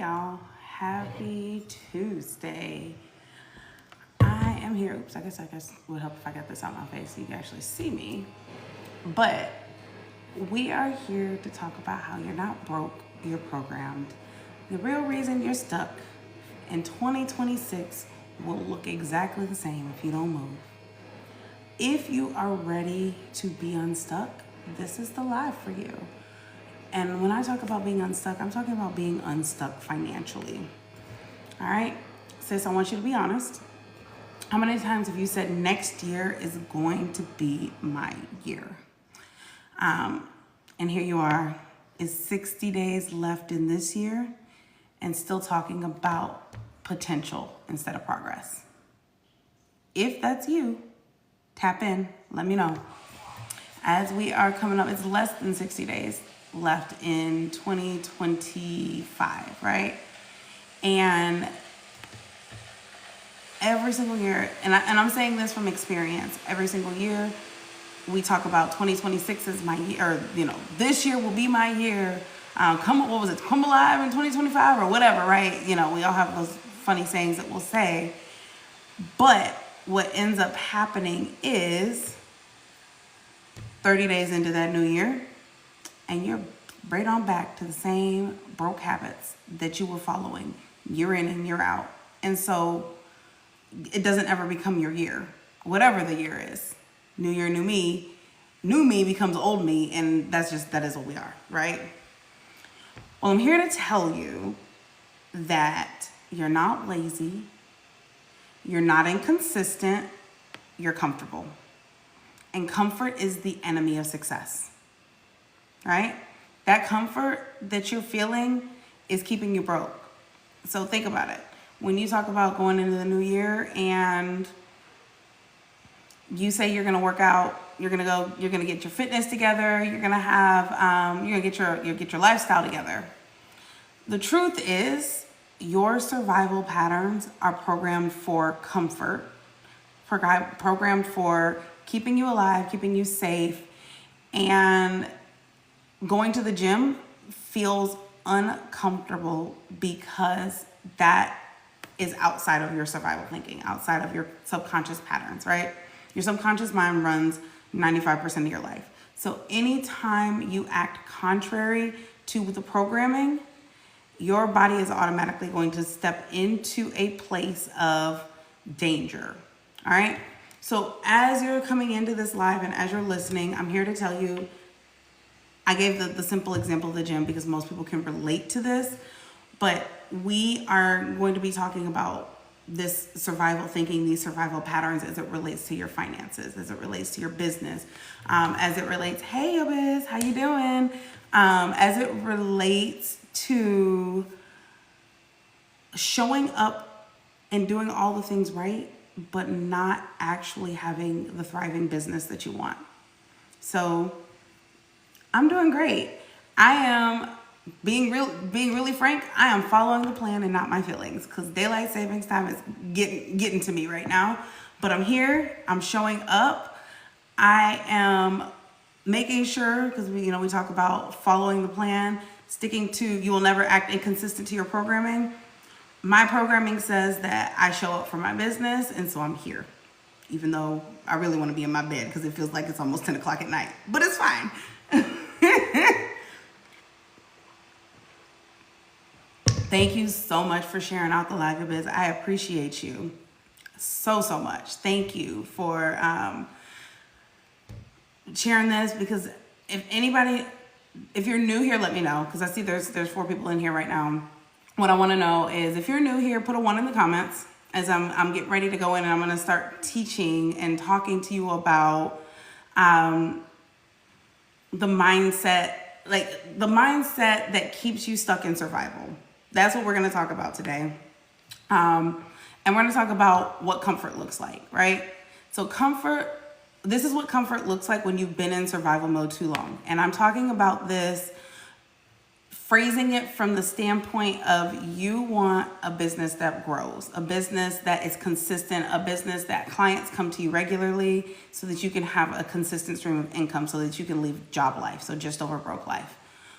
y'all. Happy Tuesday. I am here. Oops, I guess it would help if I got this out my face so you can actually see me. But we are here to talk about how you're not broke, you're programmed. The real reason you're stuck in 2026 will look exactly the same if you don't move. If you are ready to be unstuck, this is the live for you. And when I talk about being unstuck, I'm talking about being unstuck financially. All right, sis, I want you to be honest. How many times have you said next year is going to be my year? And here you are, is 60 days left in this year and still talking about potential instead of progress. If that's you, tap in, let me know. As we are coming up, it's less than 60 days left in 2025, right? And every single year, and I'm saying this from experience, every single year we talk about 2026 is my year, or this year will be my year. Come alive in 2025 or whatever, right? We all have those funny sayings that we'll say. But what ends up happening is 30 days into that new year, and you're right on back to the same broke habits that you were following year in and year out. And so it doesn't ever become your year, whatever the year is. New year, new me. New me becomes old me, and that is what we are, right? Well, I'm here to tell you that you're not lazy, you're not inconsistent, you're comfortable. And comfort is the enemy of success, right? That comfort that you're feeling is keeping you broke. So think about it. When you talk about going into the new year and you say you're going to work out, you're going to get your fitness together, you're going to get your lifestyle together. The truth is your survival patterns are programmed for comfort, programmed for keeping you alive, keeping you safe, and going to the gym feels uncomfortable because that is outside of your survival thinking, outside of your subconscious patterns, right? Your subconscious mind runs 95% of your life. So anytime you act contrary to the programming, your body is automatically going to step into a place of danger, all right? So as you're coming into this live and as you're listening, I'm here to tell you, I gave the simple example of the gym because most people can relate to this, but we are going to be talking about this survival thinking, these survival patterns as it relates to your finances, as it relates to your business, as it relates, hey, Abiz, how you doing? As it relates to showing up and doing all the things right, but not actually having the thriving business that you want. So I'm doing great. I am being really frank. I am following the plan and not my feelings because daylight savings time is getting to me right now. But I'm here. I'm showing up. I am making sure, because we talk about following the plan, sticking to. You will never act inconsistent to your programming. My programming says that I show up for my business, and so I'm here, even though I really want to be in my bed because it feels like it's almost 10 o'clock at night. But it's fine. Thank you so much for sharing out the live, Biz. I appreciate you so much. Thank you for sharing this, because if you're new here, let me know, because I see there's 4 people in here right now. What I want to know is, if you're new here, put a 1 in the comments as I'm getting ready to go in and I'm going to start teaching and talking to you about the mindset that keeps you stuck in survival. That's what we're going to talk about today. And we're going to talk about what comfort looks like, right? So this is what comfort looks like when you've been in survival mode too long. And I'm talking about this, phrasing it from the standpoint of you want a business that grows, a business that is consistent, a business that clients come to you regularly so that you can have a consistent stream of income so that you can leave job life, so just over broke life.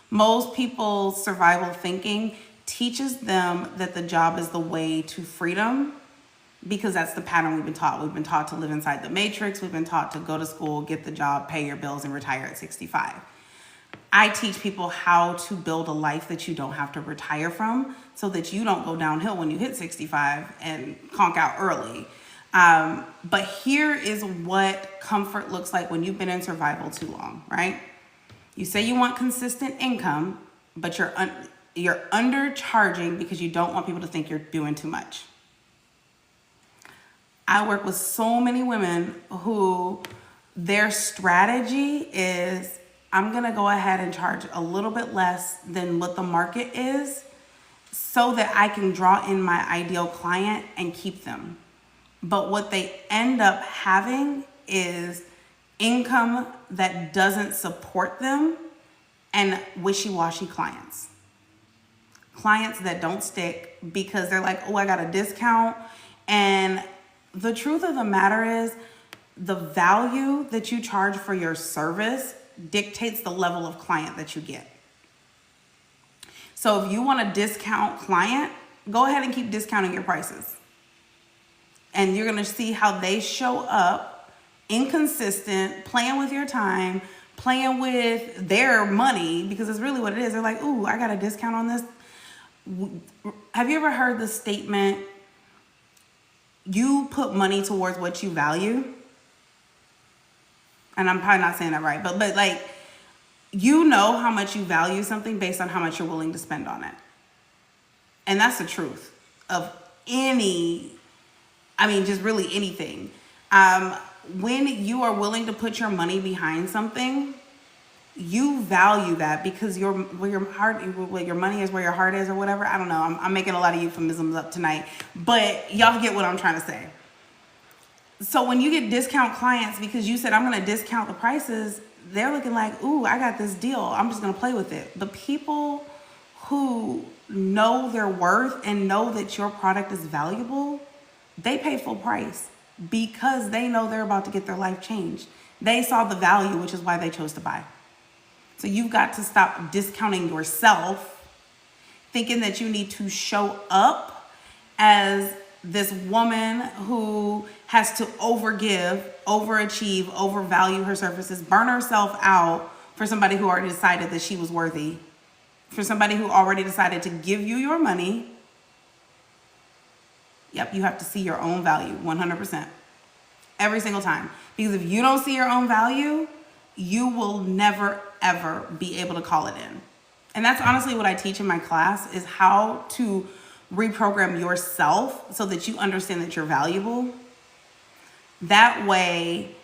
Most people's survival thinking teaches them that the job is the way to freedom, because that's the pattern we've been taught. We've been taught to live inside the matrix. We've been taught to go to school, get the job, pay your bills, and retire at 65. I teach people how to build a life that you don't have to retire from, so that you don't go downhill when you hit 65 and conk out early. But here is what comfort looks like when you've been in survival too long, right? You say you want consistent income, but you're undercharging because you don't want people to think you're doing too much. I work with so many women who their strategy is, I'm going to go ahead and charge a little bit less than what the market is so that I can draw in my ideal client and keep them. But what they end up having is income that doesn't support them and wishy-washy clients. Clients that don't stick because they're like, oh, I got a discount. And the truth of the matter is, the value that you charge for your service dictates the level of client that you get. So if you want a discount client, go ahead and keep discounting your prices. And you're going to see how they show up inconsistent, playing with your time, playing with their money, because it's really what it is. They're like, ooh, I got a discount on this. Have you ever heard the statement, you put money towards what you value? And I'm probably not saying that right, but like, you know how much you value something based on how much you're willing to spend on it. And that's the truth of just really anything. When you are willing to put your money behind something, you value that because where your money is, where your heart is, or whatever. I don't know. I'm making a lot of euphemisms up tonight, but y'all get what I'm trying to say. So when you get discount clients because you said, I'm going to discount the prices, they're looking like, ooh, I got this deal. I'm just going to play with it. The people who know their worth and know that your product is valuable, they pay full price because they know they're about to get their life changed. They saw the value, which is why they chose to buy. So you've got to stop discounting yourself, thinking that you need to show up as this woman who has to overgive, overachieve, overvalue her services, burn herself out for somebody who already decided that she was worthy, for somebody who already decided to give you your money. Yep, you have to see your own value 100%. Every single time. Because if you don't see your own value, you will never, ever be able to call it in. And that's honestly what I teach in my class, is how to reprogram yourself so that you understand that you're valuable. That way,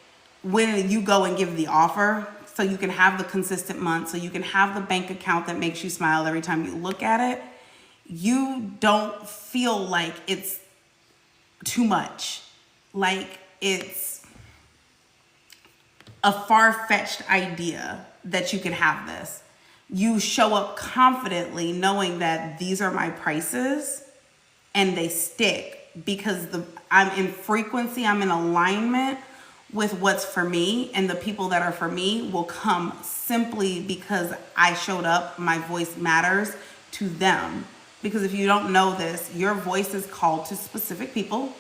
when you go and give the offer, so you can have the consistent month, so you can have the bank account that makes you smile every time you look at it, you don't feel like it's too much, like it's a far-fetched idea that you can have this. You show up confidently knowing that these are my prices and they stick because I'm in frequency, I'm in alignment with what's for me, and the people that are for me will come simply because I showed up, my voice matters to them. Because if you don't know this, your voice is called to specific people.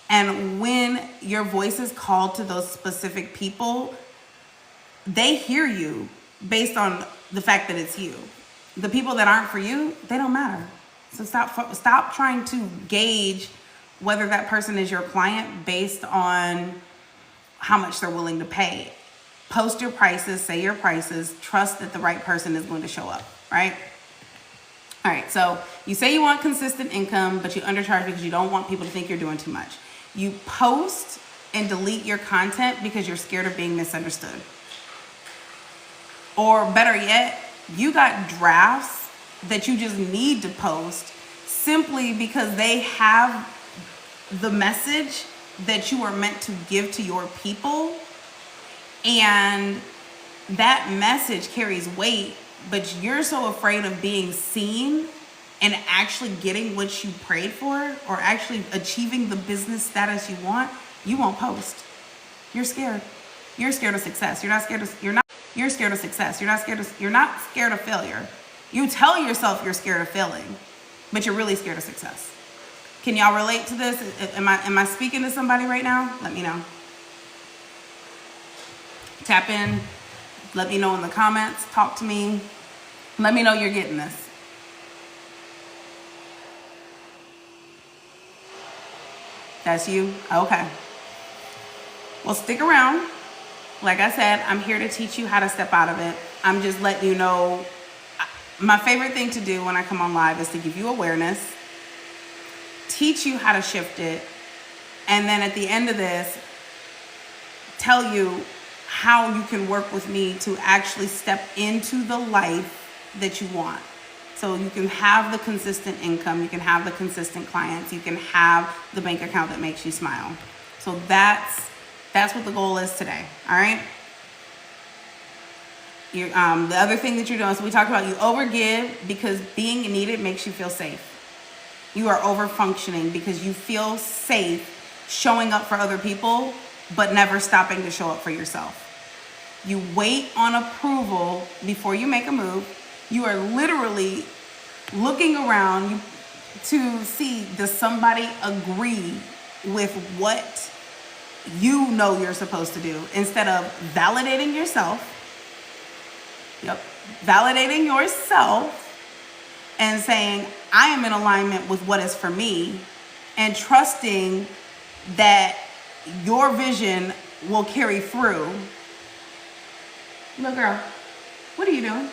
And when your voice is called to those specific people, they hear you based on the fact that it's you. The people that aren't for you, they don't matter. So stop trying to gauge whether that person is your client based on how much they're willing to pay. Post your prices, say your prices, trust that the right person is going to show up, right? All right, so you say you want consistent income, but you undercharge because you don't want people to think you're doing too much. You post and delete your content because you're scared of being misunderstood. Or better yet, you got drafts that you just need to post simply because they have the message that you are meant to give to your people. And that message carries weight, but you're so afraid of being seen and actually getting what you prayed for, or actually achieving the business status you want, you won't post. You're scared. You're scared of success. You're not scared of success. You're not scared of failure. You tell yourself you're scared of failing, but you're really scared of success. Can y'all relate to this? Am I speaking to somebody right now? Let me know. Tap in. Let me know in the comments. Talk to me. Let me know you're getting this. That's you? Okay. Well, stick around. Like I said, I'm here to teach you how to step out of it. I'm just letting you know. My favorite thing to do when I come on live is to give you awareness, teach you how to shift it, and then at the end of this, tell you how you can work with me to actually step into the life that you want. So you can have the consistent income, you can have the consistent clients, you can have the bank account that makes you smile. So that's what the goal is today, all right? The other thing that you're doing, so we talked about you overgive because being needed makes you feel safe. You are over functioning because you feel safe showing up for other people, but never stopping to show up for yourself. You wait on approval before you make a move. You are literally looking around to see, does somebody agree with what you know you're supposed to do, instead of validating yourself. Yep. Validating yourself and saying, I am in alignment with what is for me, and trusting that your vision will carry through. Little girl, what are you doing?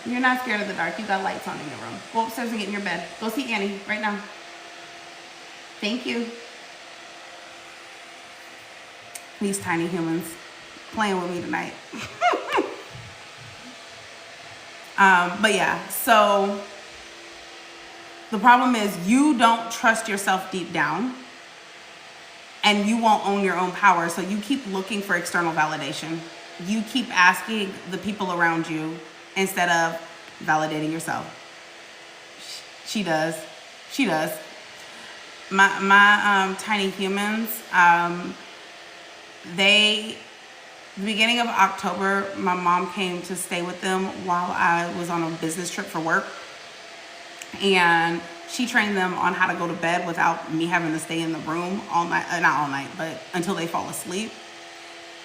You're not scared of the dark. You got lights on in your room. Go upstairs and get in your bed. Go see Annie right now. Thank you. These tiny humans playing with me tonight. But yeah, so the problem is you don't trust yourself deep down, and you won't own your own power. So you keep looking for external validation. You keep asking the people around you instead of validating yourself. She does. My tiny humans, the beginning of October, my mom came to stay with them while I was on a business trip for work. And she trained them on how to go to bed without me having to stay in the room all night, not all night, but until they fall asleep.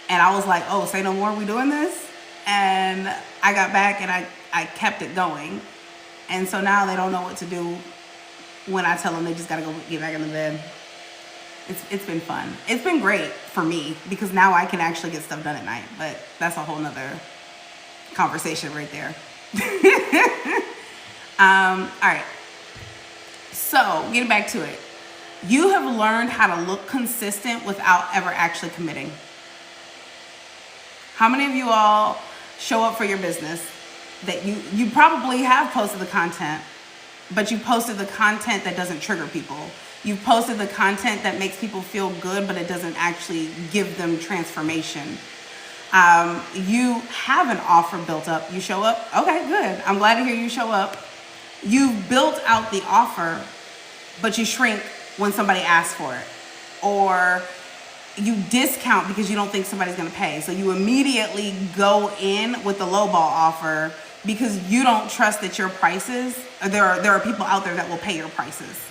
And I was like, oh, say no more, we doing this? And I got back and I kept it going. And so now they don't know what to do when I tell them they just gotta go get back in the bed. It's been fun. It's been great for me because now I can actually get stuff done at night, but that's a whole nother conversation right there. All right. So getting back to it, you have learned how to look consistent without ever actually committing. How many of you all show up for your business that you probably have posted the content, but you posted the content that doesn't trigger people? You've posted the content that makes people feel good, but it doesn't actually give them transformation. You have an offer built up. You show up. Okay, good. I'm glad to hear you show up. You've built out the offer, but you shrink when somebody asks for it. Or you discount because you don't think somebody's going to pay. So you immediately go in with the lowball offer because you don't trust that your prices, there are people out there that will pay your prices.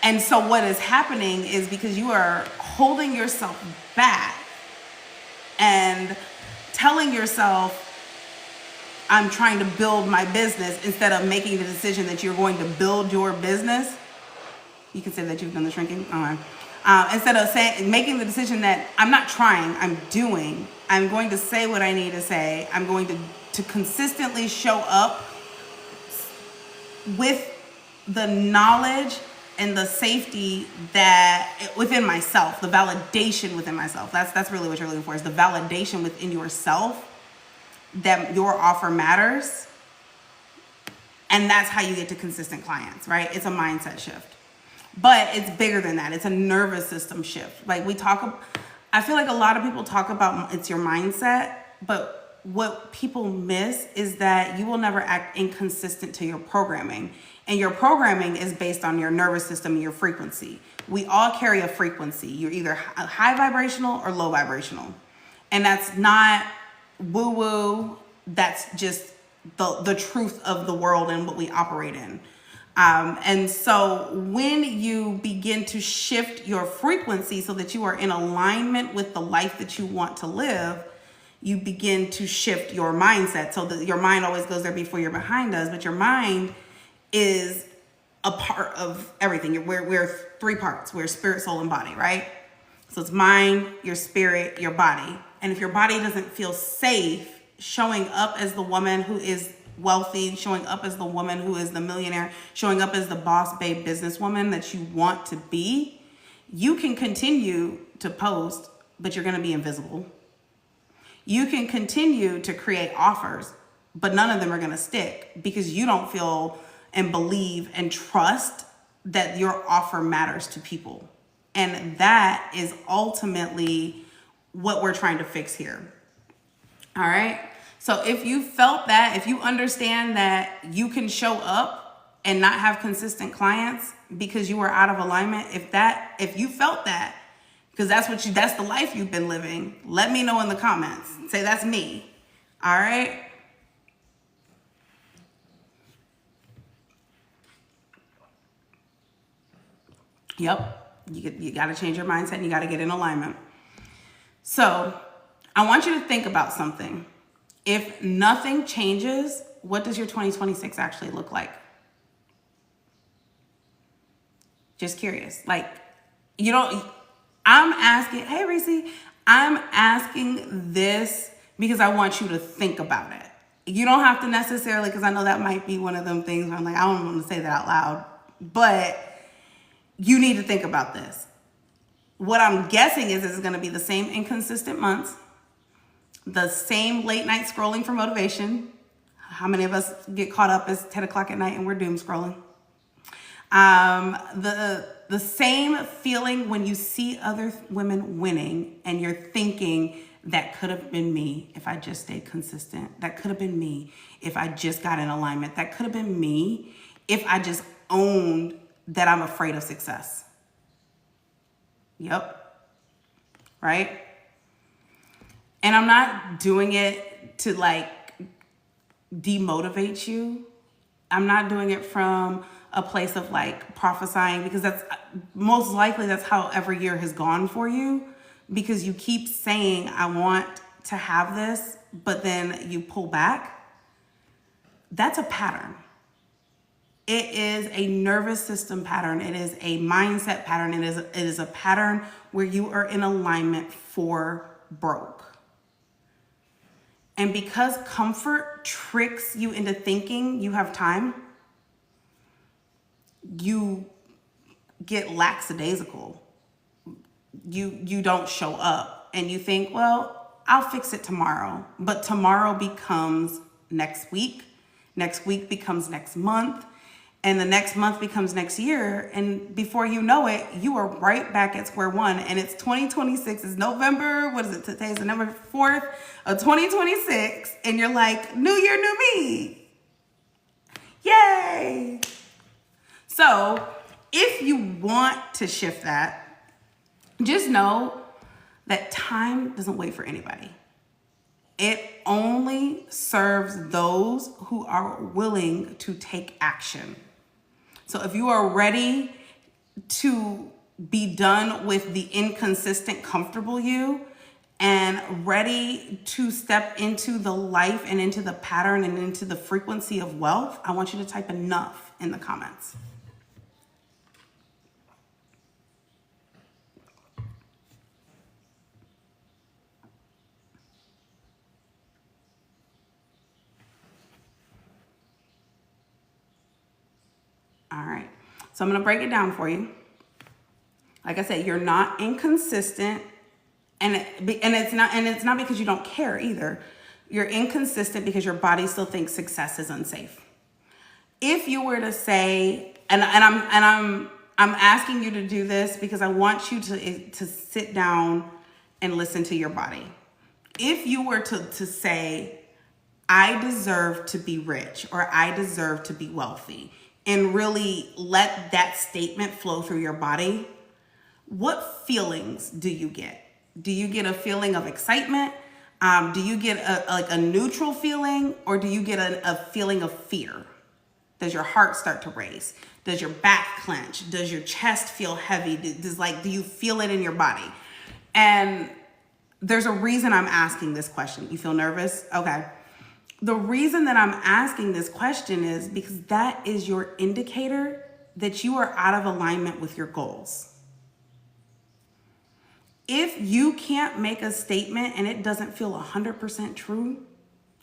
And so what is happening is because you are holding yourself back and telling yourself, I'm trying to build my business, instead of making the decision that you're going to build your business. You can say that you've done the shrinking. Instead of making the decision that I'm not trying, I'm doing. I'm going to say what I need to say. I'm going to consistently show up with the knowledge and the safety that within myself, the validation within myself. That's really what you're looking for, is the validation within yourself that your offer matters. And that's how you get to consistent clients, right? It's a mindset shift. But it's bigger than that. It's a nervous system shift. Like I feel like a lot of people talk about it's your mindset, but what people miss is that you will never act inconsistent to your programming. And your programming is based on your nervous system and your frequency. We all carry a frequency. You're either high vibrational or low vibrational. And that's not woo-woo. that's just the truth of the world and what we operate in. And so when you begin to shift your frequency so that you are in alignment with the life that you want to live, you begin to shift your mindset. So that your mind always goes there before your behind does, but your mind is a part of everything. We're three parts. We're spirit, soul, and body, right? So it's mind, your spirit, your body. And if your body doesn't feel safe showing up as the woman who is wealthy, showing up as the woman who is the millionaire, showing up as the boss babe businesswoman that you want to be, you can continue to post, but you're going to be invisible. You can continue to create offers, but none of them are going to stick because you don't feel and believe and trust that your offer matters to people. And that is ultimately what we're trying to fix here. All right. So if you felt that, if you understand that you can show up and not have consistent clients because you were out of alignment, if you felt that, because that's the life you've been living, let me know in the comments. Say that's me. All right. Yep. You got to change your mindset and you got to get in alignment. So I want you to think about something. If nothing changes, what does your 2026 actually look like? Just curious. I'm asking, hey, Reese, I'm asking this because I want you to think about it. You don't have to necessarily, because I know that might be one of them things where I'm like, I don't want to say that out loud, but you need to think about this. What I'm guessing is it's going to be the same inconsistent months, the same late night scrolling for motivation. How many of us get caught up as 10 o'clock at night and we're doom scrolling? The same feeling when you see other women winning and you're thinking, that could have been me if I just stayed consistent. That could have been me if I just got in alignment. That could have been me if I just owned that I'm afraid of success. Yep. Right? And I'm not doing it to demotivate you. I'm not doing it from a place of prophesying, because that's most likely that's how every year has gone for you, because you keep saying, I want to have this, but then you pull back. That's a pattern. It is a nervous system pattern. It is a mindset pattern. It is a pattern where you are in alignment for broke. And because comfort tricks you into thinking you have time, you get lackadaisical. You don't show up and you think, well, I'll fix it tomorrow. But tomorrow becomes next week. Next week becomes next month. And the next month becomes next year. And before you know it, you are right back at square one. And it's 2026. It's November. What is it? Today's November 4th of 2026. And you're like, new year, new me. Yay. So if you want to shift that, just know that time doesn't wait for anybody. It only serves those who are willing to take action. So if you are ready to be done with the inconsistent, comfortable you, and ready to step into the life and into the pattern and into the frequency of wealth, I want you to type enough in the comments. All right, so I'm gonna break it down for you. Like I said, you're not inconsistent, and it's not because you don't care either. You're inconsistent because your body still thinks success is unsafe. If you were to say, and I'm asking you to do this because I want you to sit down and listen to your body. If you were to say, I deserve to be rich, or I deserve to be wealthy, and really let that statement flow through your body, what feelings do you get? Do you get a feeling of excitement, Do you get a neutral feeling, or do you get a feeling of fear? Does your heart start to race? Does your back clench? Does your chest feel heavy? Do you feel it in your body? And there's a reason I'm asking this question. You feel nervous? Okay. The reason that I'm asking this question is because that is your indicator that you are out of alignment with your goals. If you can't make a statement and it doesn't feel 100% true,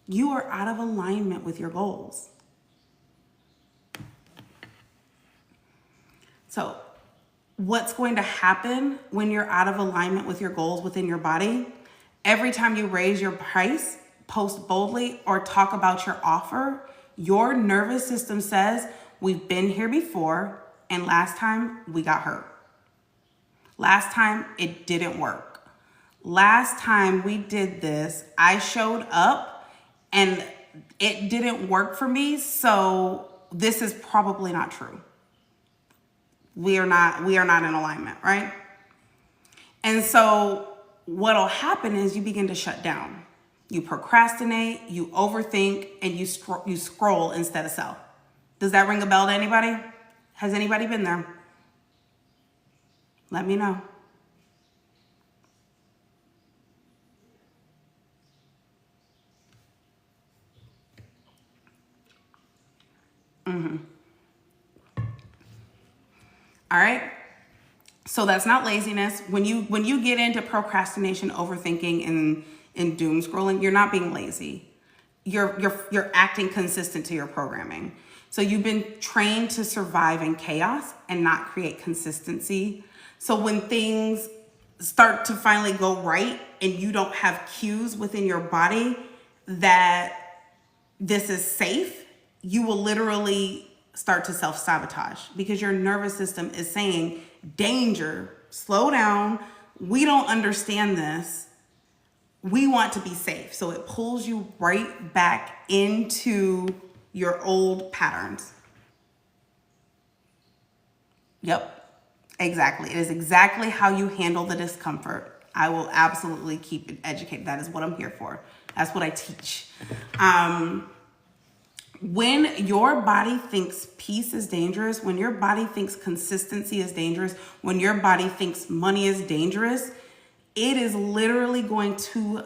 you are out of alignment with your goals. So what's going to happen when you're out of alignment with your goals within your body? Every time you raise your price, post boldly, or talk about your offer, your nervous system says, we've been here before, and last time we got hurt. Last time it didn't work. Last time we did this, I showed up and it didn't work for me, so this is probably not true. We are not in alignment, right? And so what'll happen is you begin to shut down. You procrastinate, you overthink, and you scroll instead of sell. Does that ring a bell to anybody? Has anybody been there? Let me know. All right. So that's not laziness. When you get into procrastination, overthinking, and doom scrolling, you're not being lazy. You're acting consistent to your programming. So you've been trained to survive in chaos and not create consistency. So when things start to finally go right and you don't have cues within your body that this is safe, you will literally start to self-sabotage because your nervous system is saying, danger, slow down. We don't understand this. We want to be safe. So it pulls you right back into your old patterns. Yep, exactly. It is exactly how you handle the discomfort. I will absolutely keep it educated. That is what I'm here for. That's what I teach. When your body thinks peace is dangerous, when your body thinks consistency is dangerous, when your body thinks money is dangerous, it is literally going to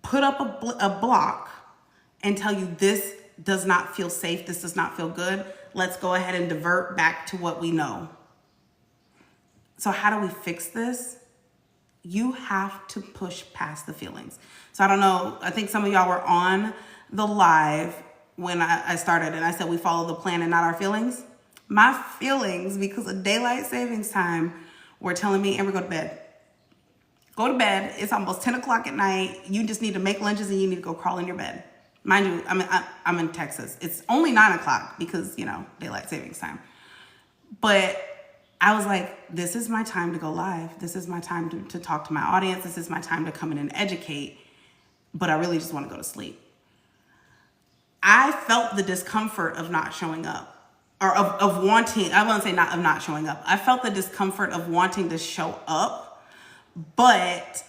put up a block and tell you this does not feel safe, this does not feel good. Let's go ahead and divert back to what we know. So how do we fix this? You have to push past the feelings. So I don't know, I think some of y'all were on the live when I started and I said we follow the plan and not our feelings. My feelings, because of daylight savings time, were telling me, Amber, go to bed. Go to bed. It's almost 10 o'clock at night. You just need to make lunches and you need to go crawl in your bed. Mind you, I'm in Texas. It's only 9 o'clock because, daylight savings time. But I was like, this is my time to go live. This is my time to talk to my audience. This is my time to come in and educate. But I really just want to go to sleep. I felt the discomfort of not showing up, or of wanting, I won't say not of not showing up. I felt the discomfort of wanting to show up, but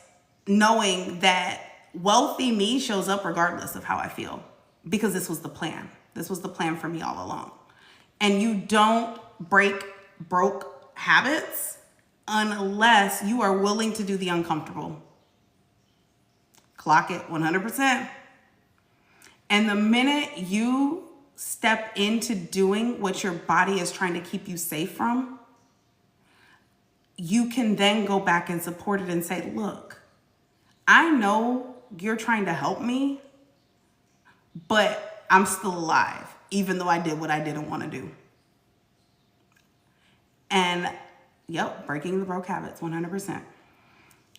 knowing that wealthy me shows up regardless of how I feel, because this was the plan. This was the plan for me all along. And you don't break broke habits unless you are willing to do the uncomfortable. Clock it 100%. And the minute you step into doing what your body is trying to keep you safe from, you can then go back and support it and say, look, I know you're trying to help me, but I'm still alive, even though I did what I didn't want to do. And yep, breaking the broke habits, 100%.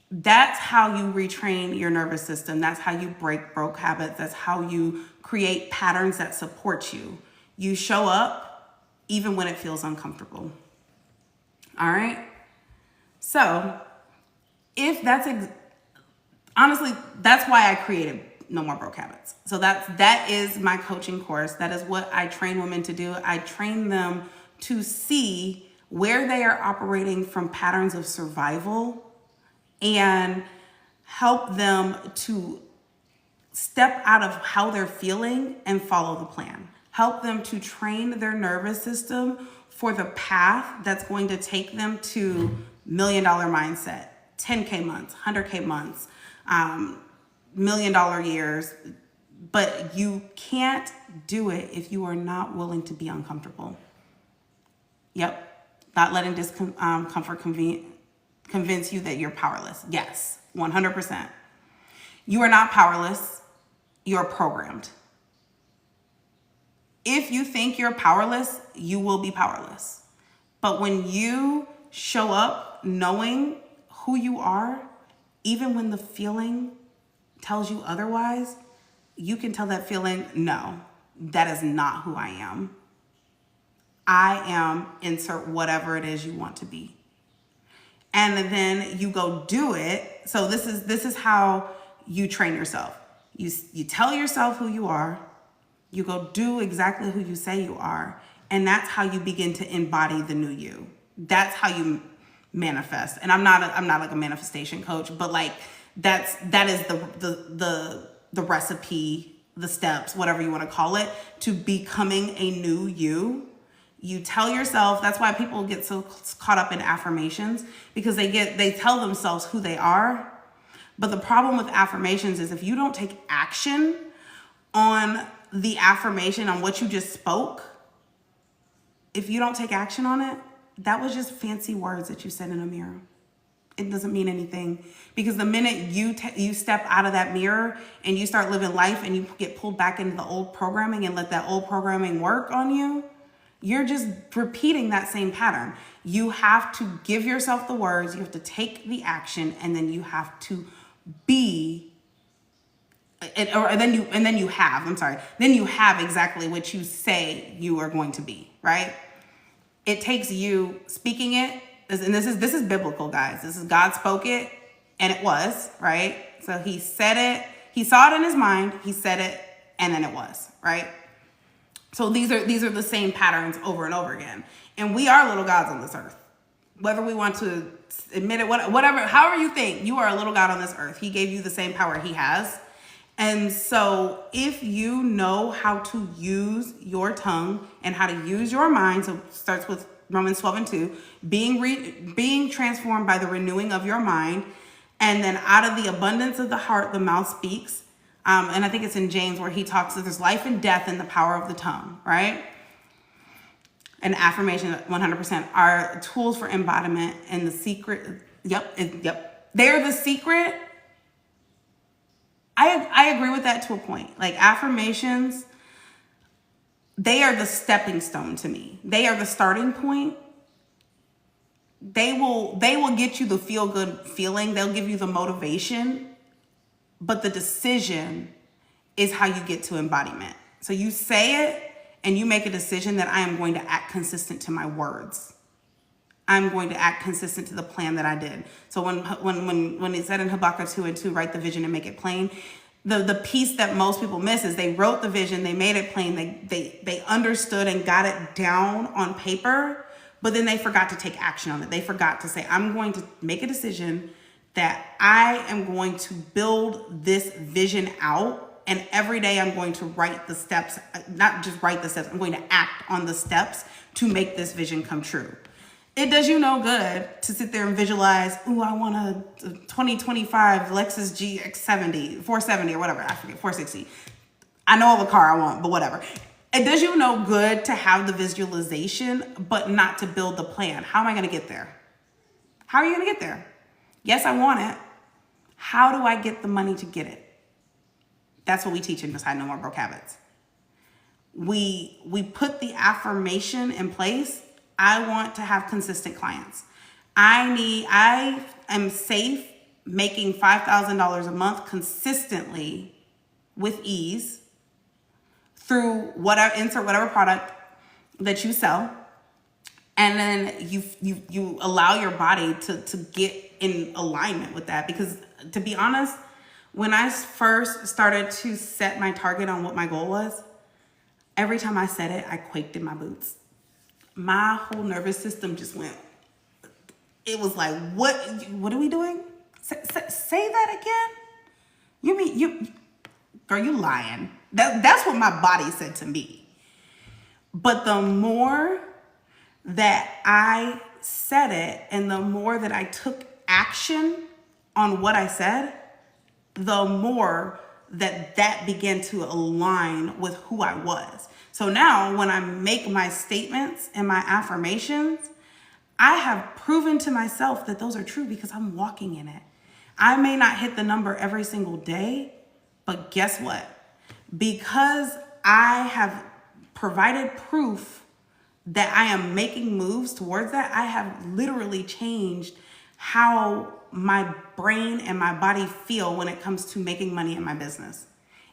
That's how you retrain your nervous system. That's how you break broke habits. That's how you create patterns that support you. You show up even when it feels uncomfortable. All right. So if honestly, that's why I created No More Broke Habits. So that is my coaching course. That is what I train women to do. I train them to see where they are operating from patterns of survival and help them to step out of how they're feeling and follow the plan. Help them to train their nervous system for the path that's going to take them to $1 million mindset, 10K months, 100K months, $1 million years. But you can't do it if you are not willing to be uncomfortable. Yep. Not letting discomfort convince you that you're powerless. Yes, 100%. You are not powerless. You're programmed. If you think you're powerless, you will be powerless. But when you show up knowing who you are, even when the feeling tells you otherwise, you can tell that feeling, no, that is not who I am. I am insert whatever it is you want to be. And then you go do it. So this is how you train yourself. You tell yourself who you are. You go do exactly who you say you are. And that's how you begin to embody the new you. That's how you manifest. And I'm not like a manifestation coach, but like that is the recipe, the steps, whatever you want to call it, to becoming a new you. You tell yourself, that's why people get so caught up in affirmations, because they tell themselves who they are. But the problem with affirmations is if you don't take action on the affirmation, on what you just spoke, if you don't take action on it, that was just fancy words that you said in a mirror. It doesn't mean anything, because the minute you step out of that mirror and you start living life and you get pulled back into the old programming and let that old programming work on you, you're just repeating that same pattern. You have to give yourself the words, you have to take the action, and then you have to be, then you have exactly what you say you are going to be, right? It takes you speaking it, and this is biblical, guys. This is God spoke it, and it was, right? So he said it, he saw it in his mind, he said it, and then it was, right? So these are the same patterns over and over again. And we are little gods on this earth. Whether we want to admit it, whatever, however you think, you are a little god on this earth. He gave you the same power he has. And so if you know how to use your tongue and how to use your mind, so it starts with Romans 12:2, being transformed by the renewing of your mind, and then out of the abundance of the heart, the mouth speaks. And I think it's in James where he talks that there's life and death in the power of the tongue, right? And affirmation, 100%, are tools for embodiment and the secret. Yep. They're the secret. I agree with that to a point. Like affirmations, they are the stepping stone to me. They are the starting point. They will get you the feel good feeling. They'll give you the motivation. But the decision is how you get to embodiment. So you say it and you make a decision that I am going to act consistent to my words. I'm going to act consistent to the plan that I did. So when it said in Habakkuk 2:2, write the vision and make it plain, the piece that most people miss is they wrote the vision, they made it plain, they understood and got it down on paper, but then they forgot to take action on it. They forgot to say, I'm going to make a decision that I am going to build this vision out, and every day I'm going to write the steps, not just write the steps, I'm going to act on the steps to make this vision come true. It does you no good to sit there and visualize, ooh, I want a 2025 Lexus GX70, 470 or whatever, I forget, 460. I know of a car I want, but whatever. It does you no good to have the visualization, but not to build the plan. How am I gonna get there? How are you gonna get there? Yes, I want it. How do I get the money to get it? That's what we teach in Decide No More Broke Habits. We put the affirmation in place. I want to have consistent clients. I am safe making $5,000 a month consistently with ease through whatever product that you sell. And then you allow your body to get in alignment with that. Because to be honest, when I first started to set my target on what my goal was, every time I said it, I quaked in my boots. My whole nervous system just went, it was like, what are we doing? Say that again? You mean girl, you lying. That's what my body said to me. But the more that I said it and the more that I took action on what I said, the more that began to align with who I was. So now when I make my statements and my affirmations, I have proven to myself that those are true because I'm walking in it. I may not hit the number every single day, but guess what? Because I have provided proof that I am making moves towards that, I have literally changed how my brain and my body feel when it comes to making money in my business.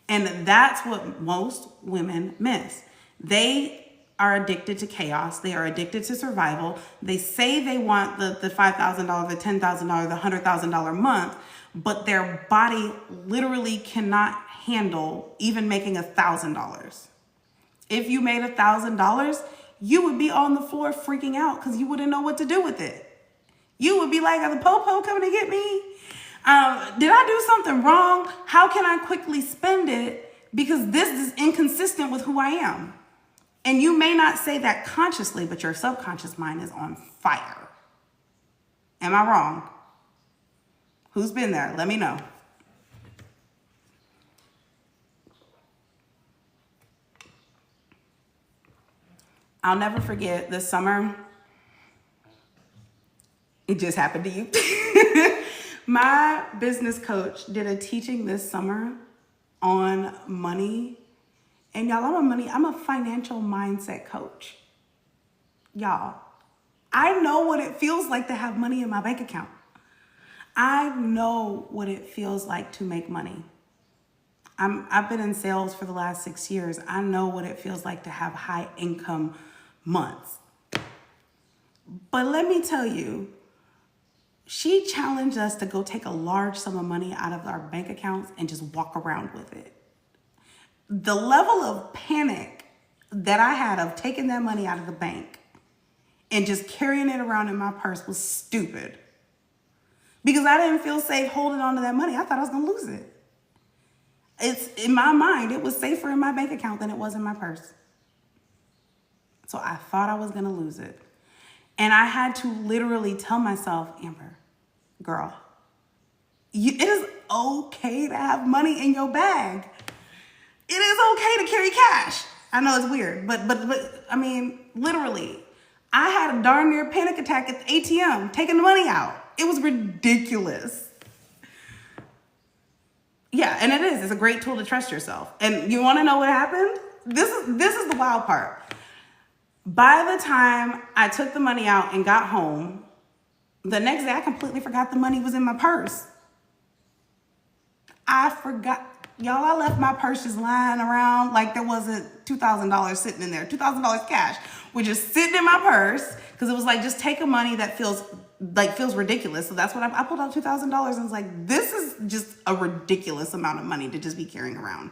And that's what most women miss. They are addicted to chaos. They are addicted to survival. They say they want the $5,000, the $10,000, the $100,000 month, but their body literally cannot handle even making $1,000. If you made $1,000, you would be on the floor freaking out because you wouldn't know what to do with it. You would be like, are the po-po coming to get me? Did I do something wrong? How can I quickly spend it? Because this is inconsistent with who I am. And you may not say that consciously, but your subconscious mind is on fire. Am I wrong? Who's been there? Let me know. I'll never forget this summer. It just happened to you. My business coach did a teaching this summer on money. And y'all, I'm a financial mindset coach. Y'all, I know what it feels like to have money in my bank account. I know what it feels like to make money. I've been in sales for the last 6 years. I know what it feels like to have high income months. But let me tell you, she challenged us to go take a large sum of money out of our bank accounts and just walk around with it. The level of panic that I had of taking that money out of the bank and just carrying it around in my purse was stupid. Because I didn't feel safe holding on to that money. I thought I was gonna lose it. It's in my mind, it was safer in my bank account than it was in my purse. So I thought I was gonna lose it. And I had to literally tell myself, Amber, girl, it is okay to have money in your bag. It is okay to carry cash. I know it's weird, but I mean, literally, I had a darn near panic attack at the ATM taking the money out. It was ridiculous. Yeah, and it is. It's a great tool to trust yourself. And you want to know what happened? This is the wild part. By the time I took the money out and got home, the next day I completely forgot the money was in my purse. I forgot. Y'all, I left my purse just lying around like there wasn't $2,000 sitting in there. $2,000 cash was just sitting in my purse because it was like, just take a money that feels ridiculous. So that's what I pulled out $2,000 and was like, this is just a ridiculous amount of money to just be carrying around.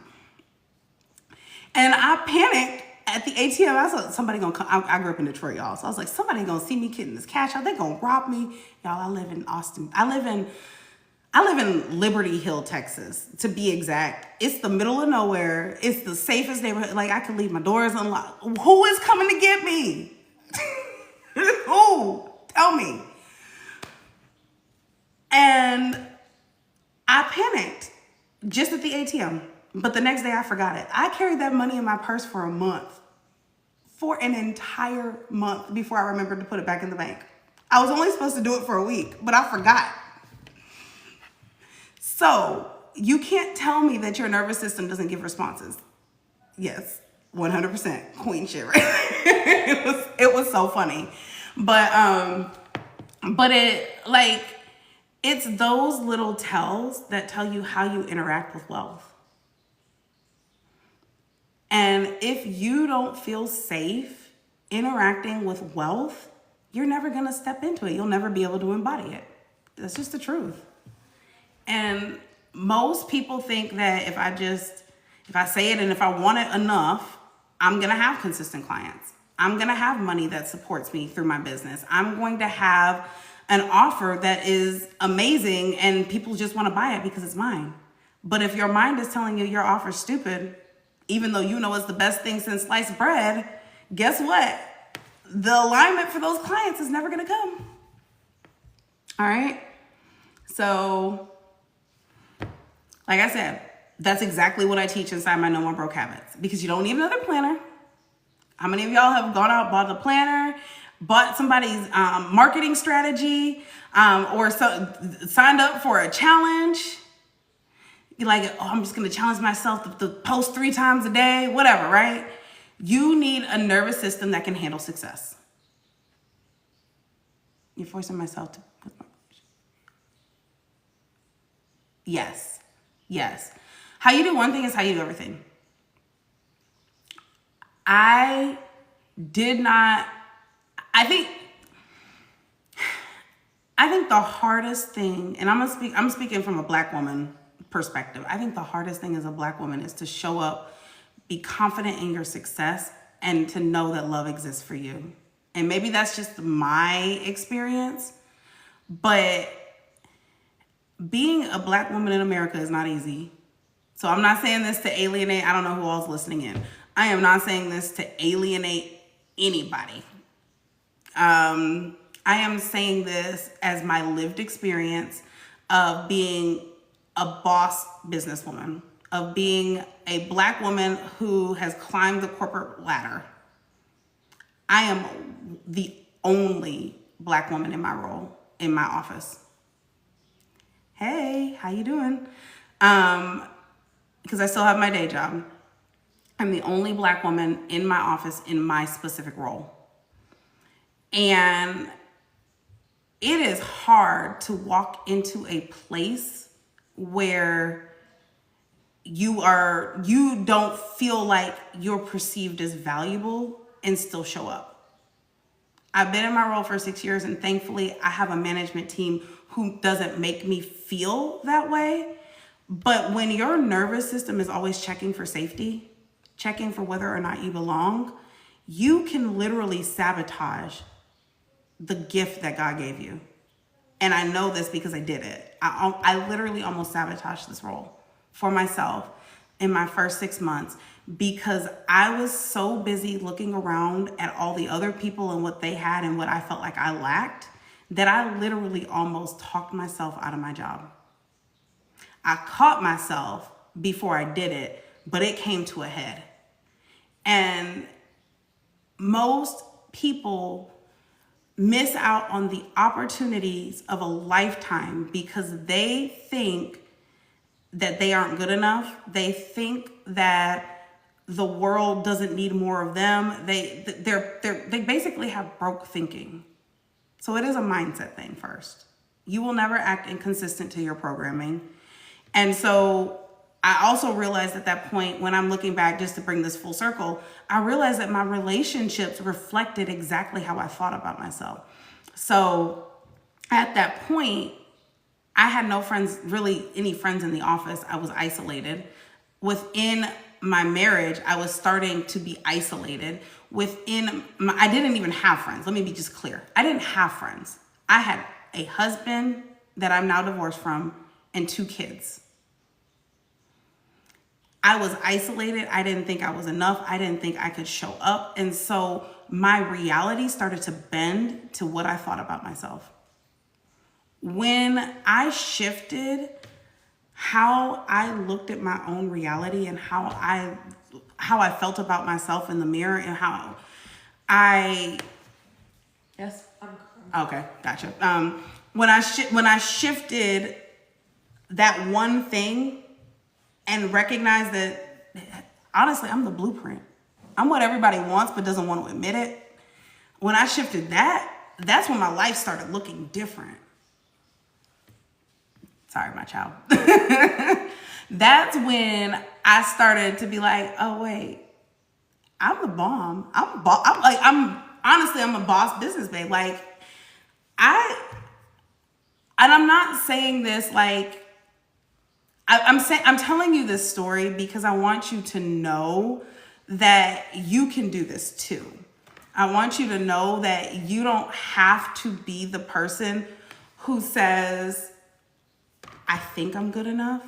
And I panicked at the ATM. I thought somebody gonna come. I grew up in Detroit, y'all. So I was like, somebody gonna see me getting this cash out. They gonna rob me. Y'all, I live in Austin. I live in Liberty Hill, Texas, to be exact. It's the middle of nowhere. It's the safest neighborhood. Like, I could leave my doors unlocked. Who is coming to get me? Who? Tell me. And I panicked just at the ATM. But the next day I forgot it. I carried that money in my purse for a month. For an entire month before I remembered to put it back in the bank. I was only supposed to do it for a week, but I forgot. So you can't tell me that your nervous system doesn't give responses. Yes, 100% queen shit, right? it was so funny. But it's those little tells that tell you how you interact with wealth. And if you don't feel safe interacting with wealth, you're never gonna step into it. You'll never be able to embody it. That's just the truth. And most people think that if I say it and if I want it enough, I'm gonna have consistent clients. I'm gonna have money that supports me through my business. I'm going to have an offer that is amazing and people just want to buy it because it's mine. But if your mind is telling you your offer's stupid, even though you know it's the best thing since sliced bread, guess what? The alignment for those clients is never going to come. All right. So, like I said, that's exactly what I teach inside my No More Broke Habits, because you don't need another planner. How many of y'all have gone out, bought a planner, bought somebody's marketing strategy, or signed up for a challenge? You're like, oh, I'm just going to challenge myself to post 3 times a day, whatever, right? You need a nervous system that can handle success. You're forcing myself to put my... Yes. How you do one thing is how you do everything. I think the hardest thing, and I'm speaking from a Black woman perspective. I think the hardest thing as a Black woman is to show up, be confident in your success, and to know that love exists for you. And maybe that's just my experience, but being a Black woman in America is not easy. So I'm not saying this to alienate. I don't know who all's listening in. I am not saying this to alienate anybody. I am saying this as my lived experience of being a boss businesswoman, of being a Black woman who has climbed the corporate ladder. I am the only Black woman in my role, in my office. Hey, how you doing? Because I still have my day job. I'm the only Black woman in my office in my specific role. And it is hard to walk into a place where you don't feel like you're perceived as valuable and still show up. I've been in my role for 6 years, and thankfully I have a management team who doesn't make me feel that way. But when your nervous system is always checking for safety, checking for whether or not you belong, you can literally sabotage the gift that God gave you. And I know this because I did it. I literally almost sabotaged this role for myself in my first 6 months because I was so busy looking around at all the other people and what they had and what I felt like I lacked that I literally almost talked myself out of my job. I caught myself before I did it, but it came to a head. And most people miss out on the opportunities of a lifetime because they think that they aren't good enough. They think that the world doesn't need more of them. They basically have broke thinking. So it is a mindset thing first. You will never act inconsistent to your programming. And so I also realized at that point, when I'm looking back, just to bring this full circle, I realized that my relationships reflected exactly how I thought about myself. So at that point, I had no friends, really any friends in the office. I was isolated. Within my marriage, I was starting to be isolated. I didn't even have friends. Let me be just clear. I didn't have friends. I had a husband that I'm now divorced from and 2 kids. I was isolated. I didn't think I was enough. I didn't think I could show up. And so my reality started to bend to what I thought about myself. When I shifted how I looked at my own reality and how I felt about myself in the mirror and how I... Yes? Okay, gotcha. When I shifted that one thing and recognized that, honestly, I'm the blueprint. I'm what everybody wants but doesn't want to admit it. When I shifted that's when my life started looking different. Sorry, my child. That's when I started to be like, oh, wait, I'm the bomb. I'm a boss business babe. Like, and I'm not saying this like, I'm telling you this story because I want you to know that you can do this too. I want you to know that you don't have to be the person who says, I think I'm good enough.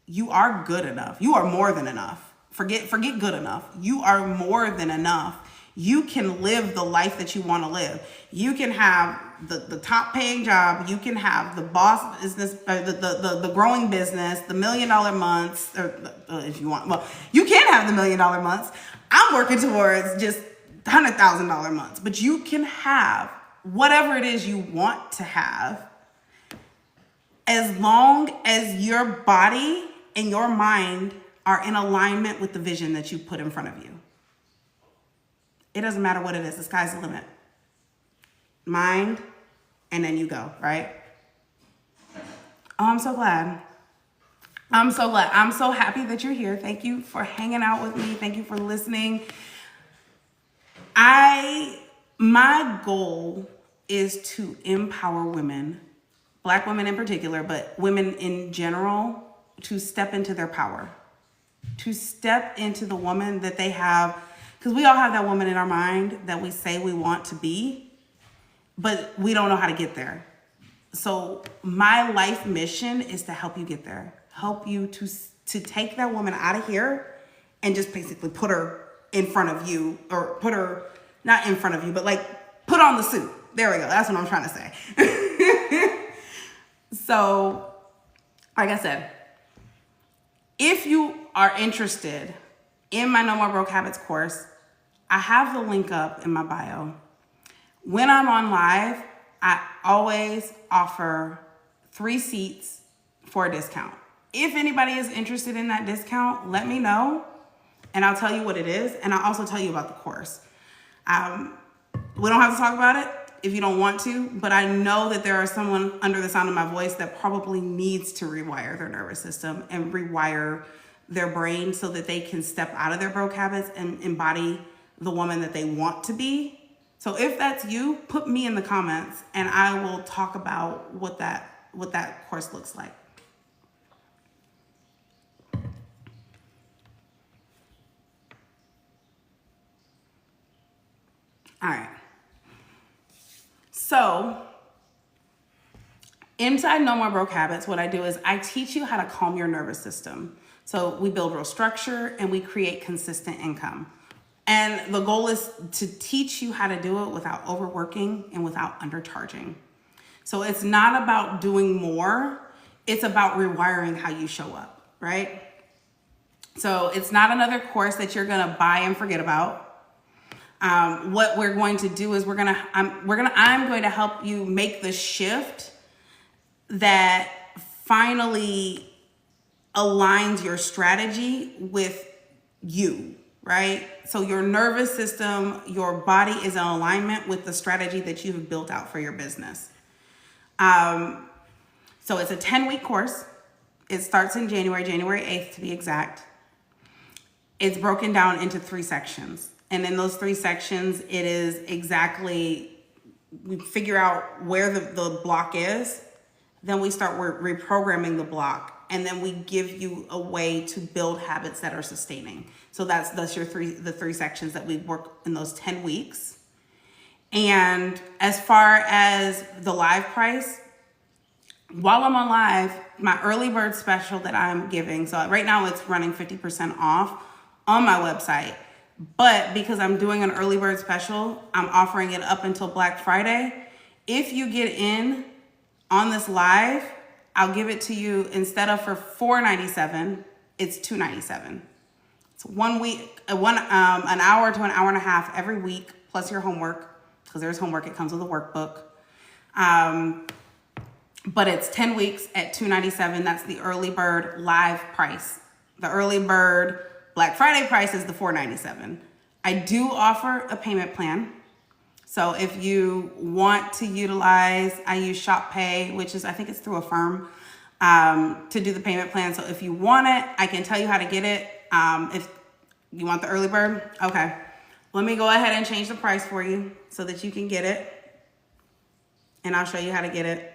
You are good enough. You are more than enough. Forget good enough. You are more than enough. You can live the life that you want to live. You can have the top paying job. You can have the boss business, the growing business, the $1 million months, or if you want. Well, you can have the $1 million months. I'm working towards just $100,000 months, but you can have whatever it is you want to have, as long as your body and your mind are in alignment with the vision that you put in front of you. It doesn't matter what it is. The sky's the limit. Mind, and then you go, right? Oh, I'm so glad. I'm so glad. I'm so happy that you're here. Thank you for hanging out with me. Thank you for listening. My goal is to empower women, Black women in particular, but women in general, to step into their power, to step into the woman that they have, because we all have that woman in our mind that we say we want to be, but we don't know how to get there. So my life mission is to help you get there, help you to take that woman out of here and just basically put her in front of you, or put her, not in front of you, but like put on the suit. There we go. That's what I'm trying to say. So, like I said, if you are interested in my No More Broke Habits course, I have the link up in my bio. When I'm on live, I always offer 3 seats for a discount. If anybody is interested in that discount, let me know and I'll tell you what it is. And I'll also tell you about the course. We don't have to talk about it if you don't want to, but I know that there are someone under the sound of my voice that probably needs to rewire their nervous system and rewire their brain so that they can step out of their broke habits and embody the woman that they want to be. So if that's you, put me in the comments and I will talk about what that course looks like. All right. So inside No More Broke Habits, what I do is I teach you how to calm your nervous system. So we build real structure and we create consistent income. And the goal is to teach you how to do it without overworking and without undercharging. So it's not about doing more. It's about rewiring how you show up, right? So it's not another course that you're going to buy and forget about. What we're going to do is I'm going to help you make the shift that finally aligns your strategy with you, right? So your nervous system, your body is in alignment with the strategy that you have built out for your business. So it's a 10-week course. It starts in January 8th to be exact. It's broken down into 3 sections. And in those 3 sections, it is exactly, we figure out where the block is. Then we start reprogramming the block. And then we give you a way to build habits that are sustaining. So that's the 3 sections that we work in those 10 weeks. And as far as the live price, while I'm on live, my early bird special that I'm giving, so right now it's running 50% off on my website. But because I'm doing an early bird special, I'm offering it up until Black Friday. If you get in on this live, I'll give it to you instead of for $4.97, it's $2.97. It's 1 week, an hour to an hour and a half every week, plus your homework, because there's homework. It comes with a workbook. But it's 10 weeks at $2.97. That's the early bird live price. The early bird Black Friday price is the $4.97. I do offer a payment plan. So if you want to utilize, I use Shop Pay, which is, I think it's through a firm, to do the payment plan. So if you want it, I can tell you how to get it. If you want the early bird, okay. Let me go ahead and change the price for you so that you can get it. And I'll show you how to get it.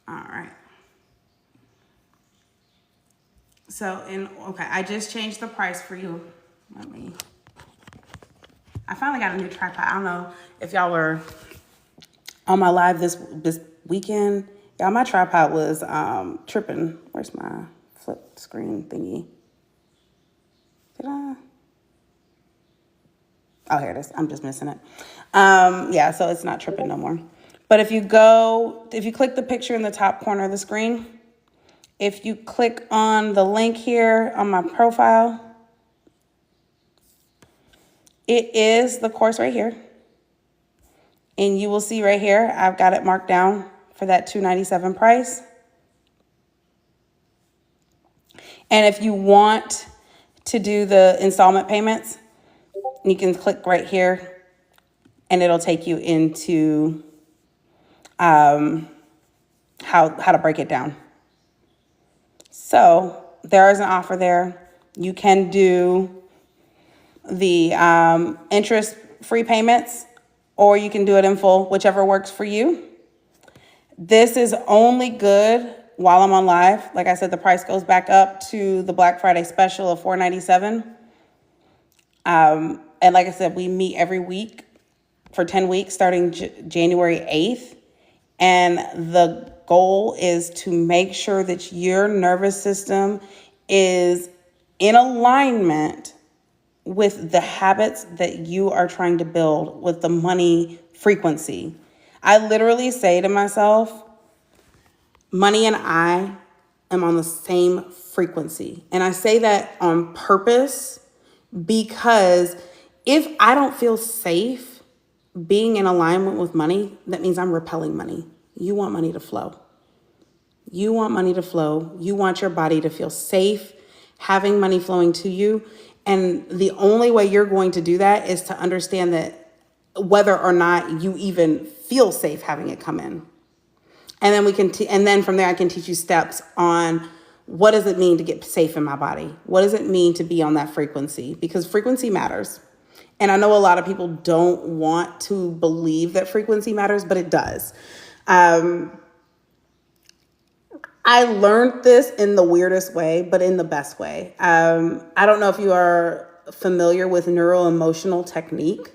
All right. So okay, I just changed the price for you. I finally got a new tripod. I don't know if y'all were on my live this weekend. Y'all, my tripod was tripping. Where's my flip screen thingy? Did I? Oh, here it is. I'm just missing it. Yeah, so it's not tripping no more. But if you click the picture in the top corner of the screen, if you click on the link here on my profile, it is the course right here. And you will see right here, I've got it marked down for that $297 price. And if you want to do the installment payments, you can click right here and it'll take you into how to break it down. So there is an offer there. You can do the interest-free payments, or you can do it in full, whichever works for you. This is only good while I'm on live. Like I said, the price goes back up to the Black Friday special of $497. And like I said, we meet every week for 10 weeks starting January 8th. And the goal is to make sure that your nervous system is in alignment with the habits that you are trying to build with the money frequency. I literally say to myself, money and I am on the same frequency. And I say that on purpose because if I don't feel safe being in alignment with money, that means I'm repelling money. You want money to flow. You want money to flow. You want your body to feel safe having money flowing to you. And the only way you're going to do that is to understand that whether or not you even feel safe having it come in. And then and then from there, I can teach you steps on what does it mean to get safe in my body? What does it mean to be on that frequency? Because frequency matters. And I know a lot of people don't want to believe that frequency matters, but it does. I learned this in the weirdest way, but in the best way. I don't know if you are familiar with neuro-emotional technique.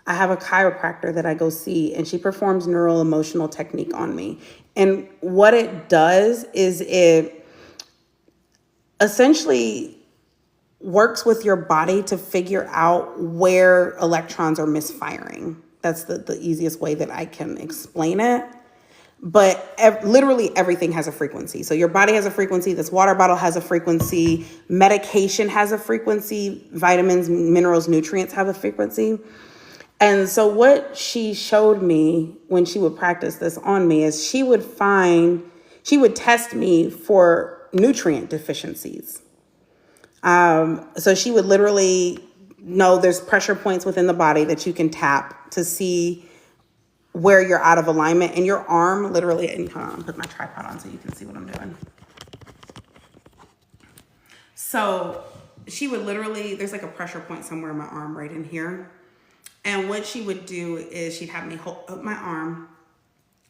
I have a chiropractor that I go see, and she performs neuro-emotional technique on me. And what it does is it essentially works with your body to figure out where electrons are misfiring. That's the easiest way that I can explain it. But literally everything has a frequency. So your body has a frequency. This water bottle has a frequency. Medication has a frequency. Vitamins, minerals, nutrients have a frequency. And so what she showed me when she would practice this on me is she would test me for nutrient deficiencies. So she would literally know there's pressure points within the body that you can tap to see where you're out of alignment. And your arm literally, and hold on, put my tripod on so you can see what I'm doing. So she would literally, there's like a pressure point somewhere in my arm right in here. And what she would do is she'd have me hold up my arm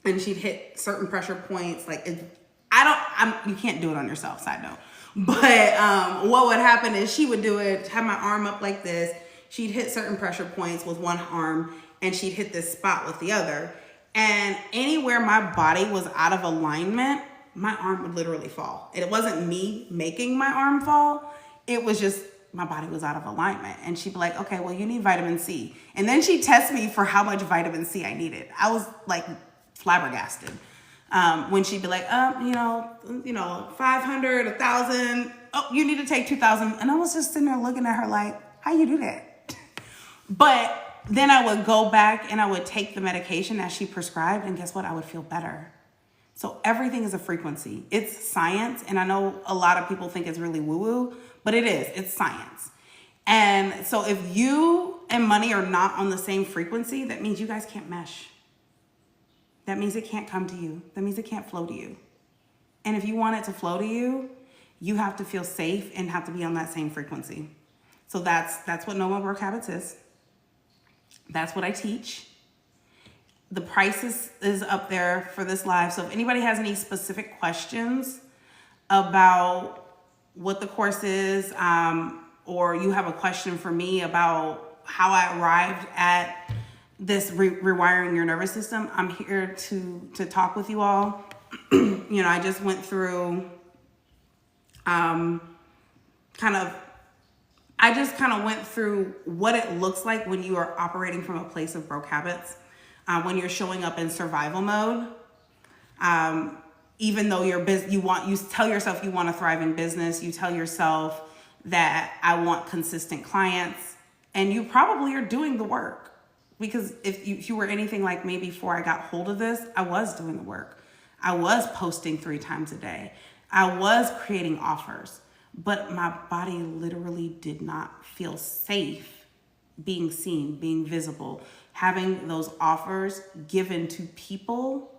and she'd hit certain pressure points. Like you can't do it on yourself, side note. But what would happen is she would do it, have my arm up like this. She'd hit certain pressure points with one arm and she'd hit this spot with the other. And anywhere my body was out of alignment, my arm would literally fall. It wasn't me making my arm fall. It was just my body was out of alignment. And she'd be like, okay, well, you need vitamin C. And then she'd test me for how much vitamin C I needed. I was like flabbergasted. When she'd be like, 500, 1,000. Oh, you need to take 2,000. And I was just sitting there looking at her like, how you do that? But then I would go back and I would take the medication as she prescribed. And guess what? I would feel better. So everything is a frequency. It's science. And I know a lot of people think it's really woo-woo, but it is. It's science. And so if you and money are not on the same frequency, that means you guys can't mesh. That means it can't come to you. That means it can't flow to you. And if you want it to flow to you, you have to feel safe and have to be on that same frequency. So that's what No More Broke Habits is. That's what I teach. The price is up there for this live. So if anybody has any specific questions about what the course is, or you have a question for me about how I arrived at this rewiring your nervous system, I'm here to talk with you all. I just went through kind of went through what it looks like when you are operating from a place of broke habits. When you're showing up in survival mode, even though you tell yourself you want to thrive in business, you tell yourself that I want consistent clients, and you probably are doing the work. Because if you were anything like me before I got hold of this, I was doing the work. I was posting 3 times a day. I was creating offers, but my body literally did not feel safe being seen, being visible, having those offers given to people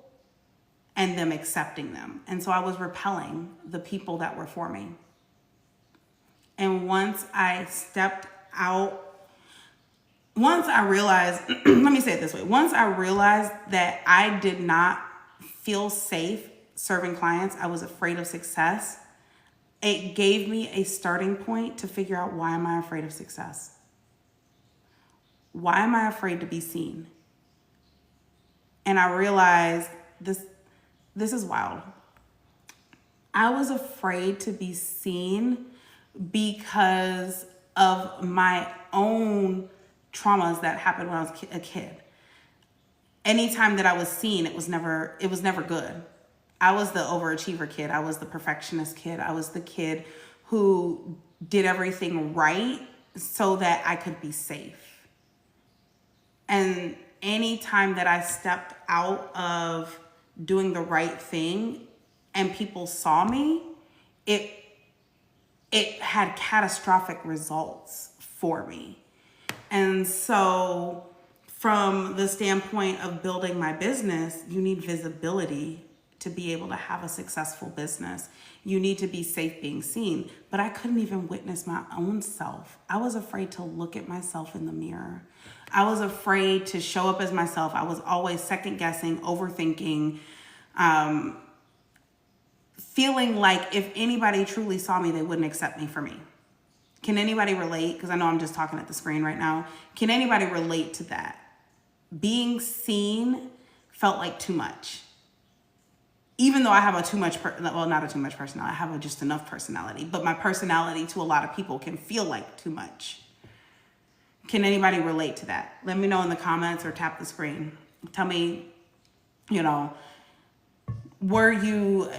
and them accepting them. And so I was repelling the people that were for me. And once I realized, let me say it this way. Once I realized that I did not feel safe serving clients, I was afraid of success, it gave me a starting point to figure out, why am I afraid of success? Why am I afraid to be seen? And I realized this is wild. I was afraid to be seen because of my own traumas that happened when I was a kid. Anytime that I was seen, it was never good. I was the overachiever kid. I was the perfectionist kid. I was the kid who did everything right so that I could be safe. And anytime that I stepped out of doing the right thing and people saw me, it had catastrophic results for me. And so from the standpoint of building my business, you need visibility to be able to have a successful business. You need to be safe being seen. But I couldn't even witness my own self. I was afraid to look at myself in the mirror. I was afraid to show up as myself. I was always second guessing, overthinking, feeling like if anybody truly saw me, they wouldn't accept me for me. Can anybody relate? Because I know I'm just talking at the screen right now. Can anybody relate to that? Being seen felt like too much. Even though I have not a too much personality, I have just enough personality, but my personality to a lot of people can feel like too much. Can anybody relate to that? Let me know in the comments or tap the screen. Tell me, were you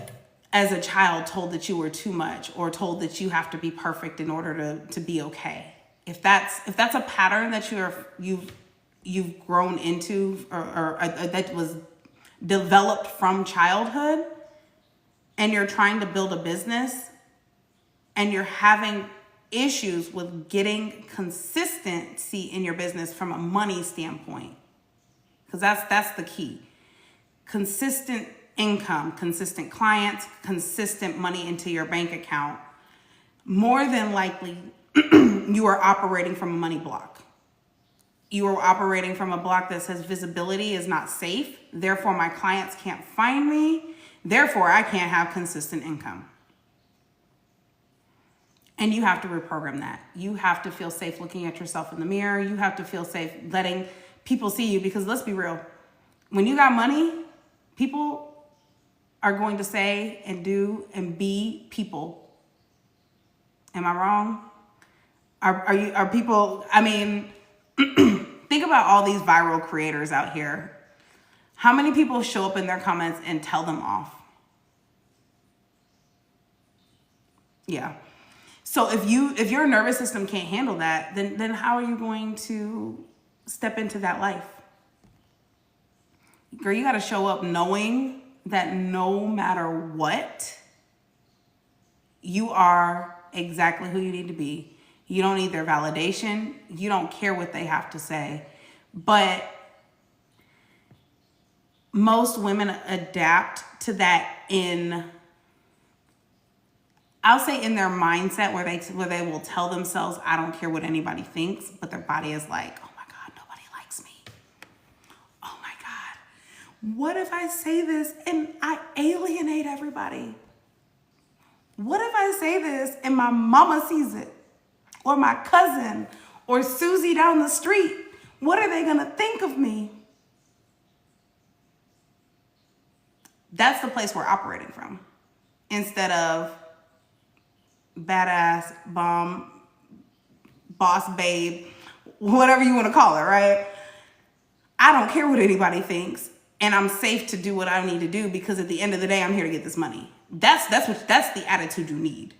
as a child told that you were too much, or told that you have to be perfect in order to be okay? If that's a pattern that you've grown into or that was developed from childhood, and you're trying to build a business and you're having issues with getting consistency in your business from a money standpoint, because that's the key. Consistent income, consistent clients, consistent money into your bank account. More than likely, you are operating from a money block. You are operating from a block that says visibility is not safe. Therefore, my clients can't find me. Therefore, I can't have consistent income. And you have to reprogram that. You have to feel safe looking at yourself in the mirror. You have to feel safe letting people see you, because let's be real. When you got money, people are going to say and do and be people. Am I wrong? Are people, think about all these viral creators out here. How many people show up in their comments and tell them off? Yeah. So if your nervous system can't handle that, then how are you going to step into that life? Girl, you got to show up knowing that no matter what, you are exactly who you need to be. You don't need their validation. You don't care what they have to say. But most women adapt to that I'll say in their mindset, where they will tell themselves, I don't care what anybody thinks, but their body is like, oh my God, nobody likes me. Oh my God, What if I say this and I alienate everybody? What if I say this and my mama sees it? Or my cousin? Or Susie down the street? What are they going to think of me? That's the place we're operating from. Instead of badass, bomb, boss babe, whatever you want to call it, right? I don't care what anybody thinks, and I'm safe to do what I need to do because at the end of the day, I'm here to get this money. That's the attitude you need.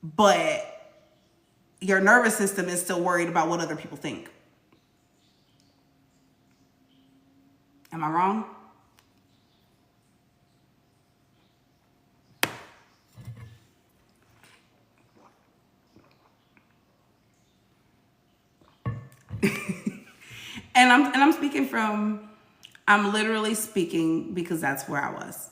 But your nervous system is still worried about what other people think. Am I wrong? And I'm literally speaking because that's where I was.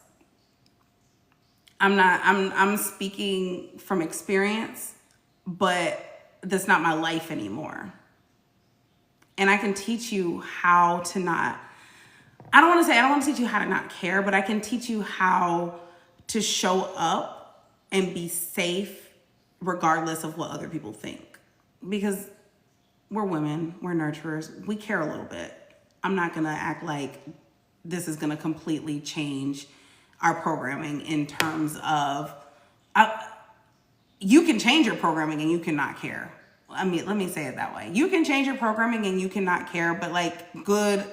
I'm speaking from experience, but that's not my life anymore. And I can teach you how to not, I don't want to teach you how to not care, but I can teach you how to show up and be safe regardless of what other people think. Because we're women, we're nurturers, we care a little bit. I'm not gonna act like this is gonna completely change our programming in terms of, you can change your programming and you cannot care. I mean, let me say it that way. You can change your programming and you cannot care, but like good,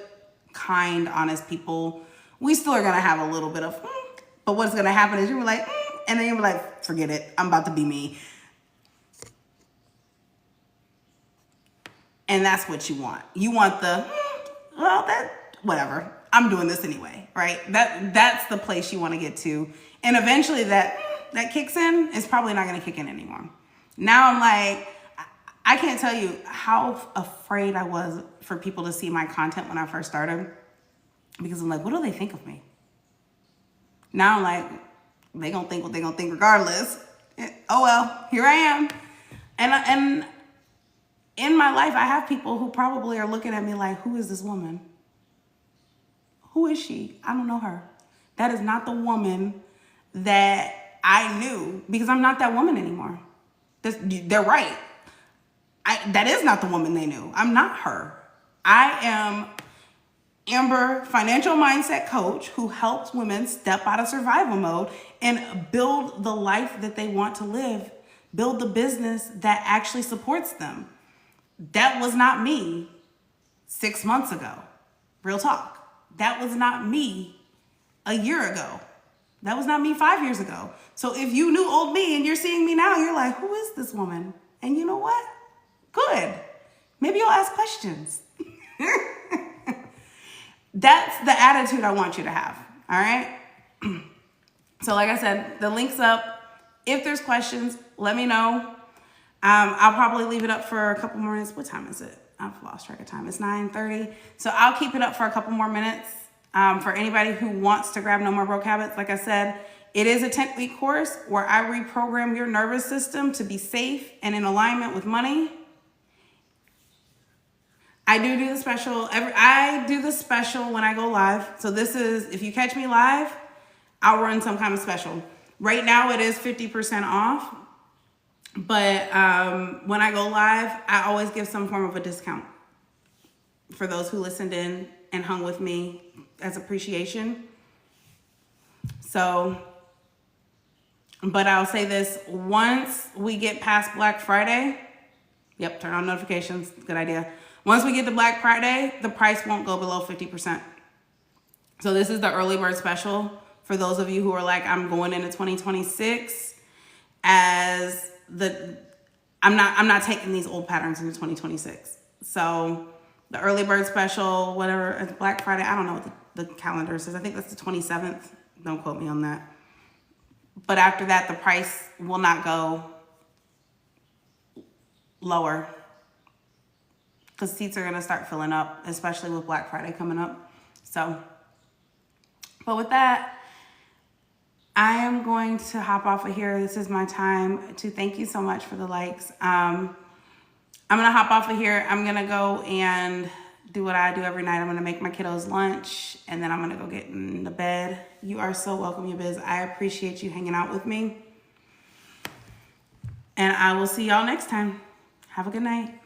kind, honest people, we still are gonna have a little bit of, but what's gonna happen is you're like, and then you're like, forget it, I'm about to be me. And that's what you want. You want the, whatever. I'm doing this anyway, right? That's the place you want to get to. And eventually that kicks in is probably not going to kick in anymore. Now I'm like, I can't tell you how afraid I was for people to see my content when I first started. Because I'm like, what do they think of me? Now I'm like, they gonna think what they gonna think regardless. Oh well, here I am. And in my life, I have people who probably are looking at me like, who is this woman? Who is she? I don't know her. That is not the woman that I knew, because I'm not that woman anymore. They're right. That is not the woman they knew. I'm not her. I am Amber, financial mindset coach who helps women step out of survival mode and build the life that they want to live, build the business that actually supports them. That was not me 6 months ago. Real talk. That was not me a year ago. That was not me 5 years ago. So if you knew old me and you're seeing me now, you're like, who is this woman? And you know what? Good. Maybe you'll ask questions. That's the attitude I want you to have. All right. So like I said, the link's up. If there's questions, let me know. I'll probably leave it up for a couple more minutes. What time is it? I've lost track of time. It's 9:30. So I'll keep it up for a couple more minutes. For anybody who wants to grab No More Broke Habits, like I said, it is a 10-week course where I reprogram your nervous system to be safe and in alignment with money. I do the special. I do the special when I go live. So this is, if you catch me live, I'll run some kind of special. Right now it is 50% off. But when I go live, I always give some form of a discount for those who listened in and hung with me as appreciation. So, but I'll say this, once we get past Black Friday, yep, turn on notifications, good idea. Once we get to Black Friday, the price won't go below 50%. So this is the early bird special for those of you who are like, I'm going into 2026 as I'm not taking these old patterns into 2026. So the early bird special, whatever, it's Black Friday. I don't know what the calendar says. I think that's the 27th. Don't quote me on that. But after that, the price will not go lower because seats are going to start filling up, especially with Black Friday coming up. So, but with that, I am going to hop off of here. This is my time to thank you so much for the likes. I'm going to hop off of here. I'm going to go and do what I do every night. I'm going to make my kiddos lunch, and then I'm going to go get into bed. You are so welcome, you biz. I appreciate you hanging out with me. And I will see y'all next time. Have a good night.